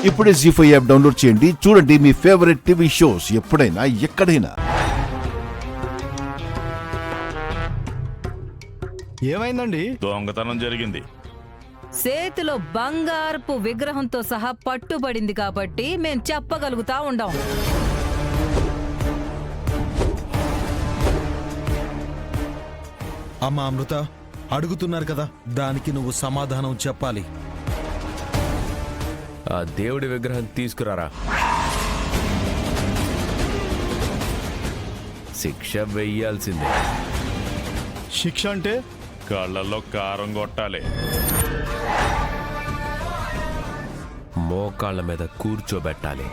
ఇప్పుడే జీ5 app download చేయండి. చూడండి మీ ఫేవరెట్ టీవీ షోస్ ఎప్పుడైనా ఎక్కడైనా. ఏమైందండి? దొంగతనం జరిగింది. చేతిలో బంగారపు విగ్రహంతో సహా పట్టుబడింది కాబట్టి మేం చెప్పగలుగుతా ఉండం. అమ్మా అమృత, అడుగుతున్నారు కదా, దానికి నువ్వు సమాధానం చెప్పాలి. ఆ దేవుడి విగ్రహం తీసుకురారా. శిక్ష వెయ్యాల్సిందే. శిక్ష అంటే? కళ్ళల్లో కారం కొట్టాలి. మోకాళ్ళ మీద కూర్చోబెట్టాలి.